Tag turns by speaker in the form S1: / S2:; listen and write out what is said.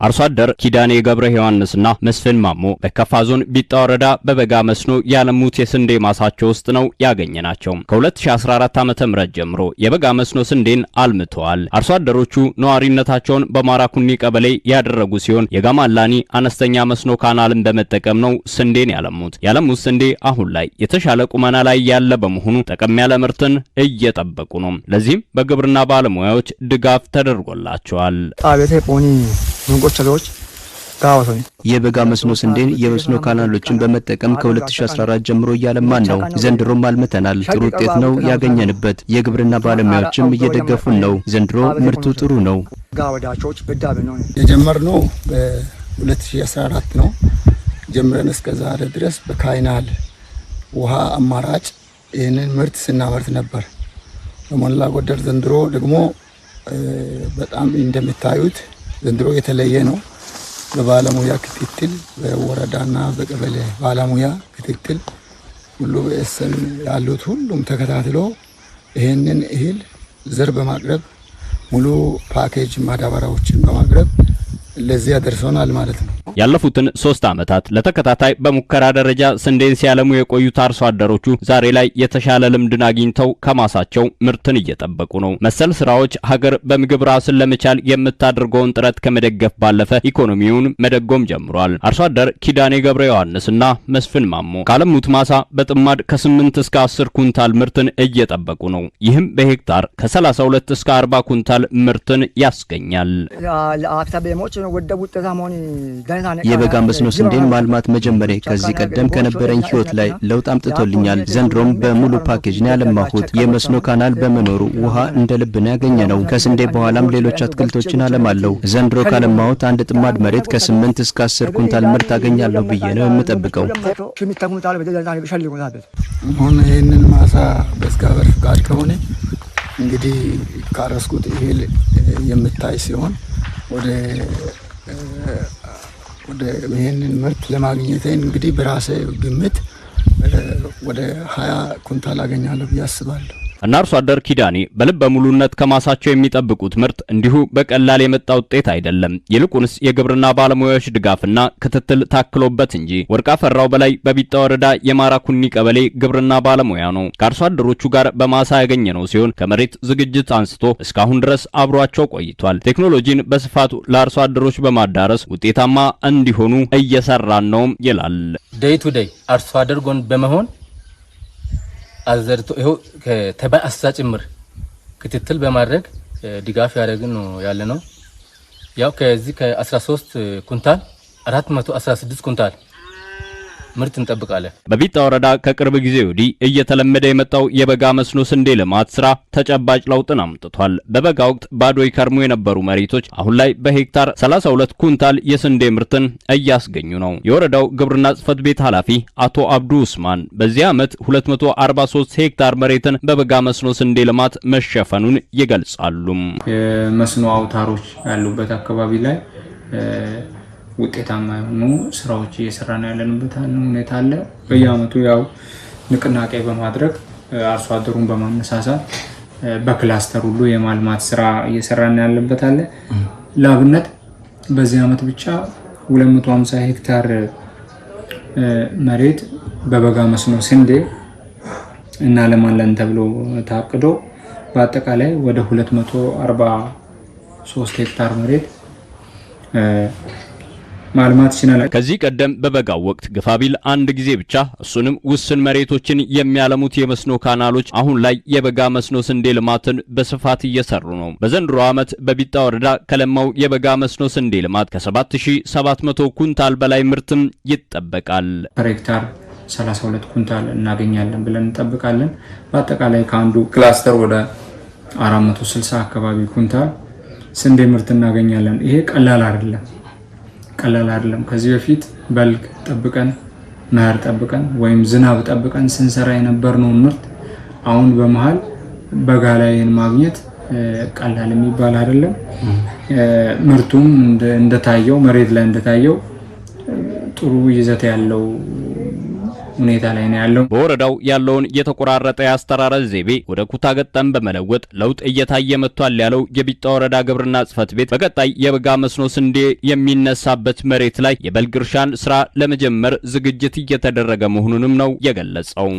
S1: አርሶ አደር ኪዳኔ ገብረ ዮሐንስና መስፍን ማሞ በከፋ ዞን ቢጣ ወረዳ በበጋ መስኖ ያለሙት የስንዴ ማሳቸው ውስጥ ነው ያገኘናቸው። ከ2014 ዓ.ም ጀምሮ የበጋ መስኖ ስንዴን አልምተዋል። አርሶ አደሮቹ ነዋሪነታቸውን በማራኩኒ ቀበሌ ያደረጉ ሲሆን የጋማላኒ አነስተኛ መስኖ ካናልን በመጠቀም ነው ስንዴን ያለሙት። ያለሙት ስንዴ አሁን ላይ የተሻለ ቁመና ላይ ያለ በመሆኑ ጠቀም ያለ ምርትን እየጠበቁ ነው። ለዚህም በግብርና ባለሙያዎች ድጋፍ ተደርጎላቸዋል።
S2: መንቆቸሎች ጋዋቶኒ
S3: የበጋ መስኖ ስንዴን የመስኖ ካናሎችን በመጠቀም ከ2014 ጀምሮ ያለማን ነው። ዘንድሮም አልምተናል። ጥሩ ውጤት ነው ያገኘንበት። የግብርና ባለሙያዎችም እየደገፉን ነው። ዘንድሮ ምርቱ ጥሩ ነው።
S2: ጋዋዳቾች በዳብ ነው
S4: የጀመርነው በ2014 ነው። ጀምረን እስከ ዛሬ ድረስ በካናል ውሃ አማራጭ ይህንን ምርት ስናመርት ነበር። በሞላ ጎደል ዘንድሮ ደግሞ በጣም እንደምታዩት ዘንድሮ የተለየ ነው። በባለሙያ ክትትል በወረዳና በቀበሌ ባለሙያ ክትትል ሁሉ በእስን ያሉት ሁሉም ተከታትሎ ይሄንን እህል ዘር በማቅረብ ሙሉ ፓኬጅ ማዳበሪያዎችን በማቅረብ ለዚህ ያደርሰናል ማለት ነው።
S1: ያለፉትን 3 ዓመታት ለተከታታይ በሙከራ ደረጃ ስንዴን ሲያለሙ የቆዩት አርሶ አደሮቹ ዛሬ ላይ የተሻለ ልምድን አግኝተው ከማሳቸው ምርትን እየጠበቁ ነው። መሰል ስራዎች ሀገር በምግብ ራስን ለመቻል የምታደርገውን ጥረት ከመደገፍ ባለፈ ኢኮኖሚውን መደጎም ጀምሯል። አርሶ አደር ኪዳኔ ገብረ ዮሐንስና መስፍን ማሞ ካለሙት ማሳ በጥማድ ከ8 እስከ 10 ኩንታል ምርትን እየጠበቁ ነው። ይህም በሄክታር ከ32 እስከ 40 ኩንታል ምርትን ያስገኛል።
S3: የበጋ መስኖ ስንዴን ማልማት መጀመሪያ ከዚህ ቀደም ከነበረኝ ህይወት ላይ ለውጥ አምጥቶልኛል። ዘንድሮም በሙሉ ፓኬጅ ነው ያለማሁት። የመስኖ ካናል በመኖሩ ውሃ እንደ ልብ ነው ያገኘነው። ከስንዴ በኋላም ሌሎች አትክልቶችን አለማለሁ። ዘንድሮ ካለማሁት አንድ ጥማድ መሬት ከ8 እስከ 10 ኩንታል ምርት አገኛለሁ ብዬ ነው የምጠብቀው።
S4: አሁን ይህንን ማሳ በእግዚአብሔር ፍቃድ ከሆነ እንግዲህ ካረስኩት እህል የምታይ ሲሆን ወደ ይሄንን ምርት ለማግኘት እንግዲህ በራሴ ግምት ወደ 20 ኩንታል አገኛለሁ ብዬ አስባለሁ።
S1: እና አርሶ አደር ኪዳኔ በልበ ሙሉነት ከማሳቸው የሚጠብቁት ምርት እንዲሁ በቀላል የመጣ ውጤት አይደለም። ይልቁንስ የግብርና ባለሙያዎች ድጋፍና ክትትል ታክሎበት እንጂ። ወርቃ ፈራው በላይ በቢጣ ወረዳ የማራኩኒ ቀበሌ ግብርና ባለሙያ ነው። ከአርሶ አደሮቹ ጋር በማሳ ያገኘነው ሲሆን ከመሬት ዝግጅት አንስቶ እስካሁን ድረስ አብሯቸው ቆይቷል። ቴክኖሎጂን በስፋቱ ለአርሶ አደሮች በማዳረስ ውጤታማ እንዲሆኑ እየሰራን ነው ይላል።
S5: ዴይ ቱ ዴይ አርሶ አደር ጎን በመሆን አዘርቶ ይሄው ከተባይ አስተጭምር ክትትል በማድረግ ድጋፍ ያደረግን ነው ያለነው። ያው ከዚህ ከ13 ኩንታል 416 ኩንታል ምርት እንጠብቃለን።
S1: በቢጣ ወረዳ ከቅርብ ጊዜ ወዲህ እየተለመደ የመጣው የበጋ መስኖ ስንዴ ልማት ስራ ተጨባጭ ለውጥን አምጥቷል። በበጋ ወቅት ባዶ ይከርሙ የነበሩ መሬቶች አሁን ላይ በሄክታር 32 ኩንታል የስንዴ ምርትን እያስገኙ ነው። የወረዳው ግብርና ጽሕፈት ቤት ኃላፊ አቶ አብዱ ኡስማን በዚህ ዓመት 243 ሄክታር መሬትን በበጋ መስኖ ስንዴ ልማት መሸፈኑን ይገልጻሉ።
S6: የመስኖ አውታሮች ያሉበት አካባቢ ላይ ውጤታማ የሆኑ ስራዎች እየሰራን ያለንበት ሁኔታ አለ። በየዓመቱ ያው ንቅናቄ በማድረግ አርሶ አደሩን በማነሳሳት በክላስተር ሁሉ የማልማት ስራ እየሰራን ያለበት አለ። ለአብነት በዚህ ዓመት ብቻ 250 ሄክታር መሬት በበጋ መስኖ ስንዴ እናለማለን ተብሎ ታቅዶ በአጠቃላይ ወደ 243 ሄክታር መሬት ማልማት ይችላል።
S1: ከዚህ ቀደም በበጋው ወቅት ግፋቢል አንድ ጊዜ ብቻ እሱንም ውስን መሬቶችን የሚያለሙት የመስኖ ካናሎች አሁን ላይ የበጋ መስኖ ስንዴ ልማትን በስፋት እየሰሩ ነው። በዘንድሮ ዓመት በቢጣ ወረዳ ከለማው የበጋ መስኖ ስንዴ ልማት ከ7700 ኩንታል በላይ ምርትም ይጠበቃል።
S6: ሄክታር 32 ኩንታል እናገኛለን ብለን እንጠብቃለን። በአጠቃላይ ከአንዱ ክላስተር ወደ 460 አካባቢ ኩንታል ስንዴ ምርት እናገኛለን። ይሄ ቀላል አይደለም። ከዚህ በፊት በልግ ጠብቀን መኸር ጠብቀን ወይም ዝናብ ጠብቀን ስንሰራ የነበርነው ምርት አሁን በመሃል በጋ ላይ ማግኘት ቀላል የሚባል አይደለም። ምርቱም እንደታየው መሬት ላይ እንደታየው ጥሩ ይዘት ያለው ሁኔታ ላይ ነው ያለው።
S1: በወረዳው ያለውን የተቆራረጠ የአስተራረስ ዘይቤ ወደ ኩታ ገጠም በመለወጥ ለውጥ እየታየ መጥቷል ያለው የቢጣ ወረዳ ግብርና ጽሕፈት ቤት በቀጣይ የበጋ መስኖ ስንዴ የሚነሳበት መሬት ላይ የበልግ እርሻን ስራ ለመጀመር ዝግጅት እየተደረገ መሆኑንም ነው የገለጸው።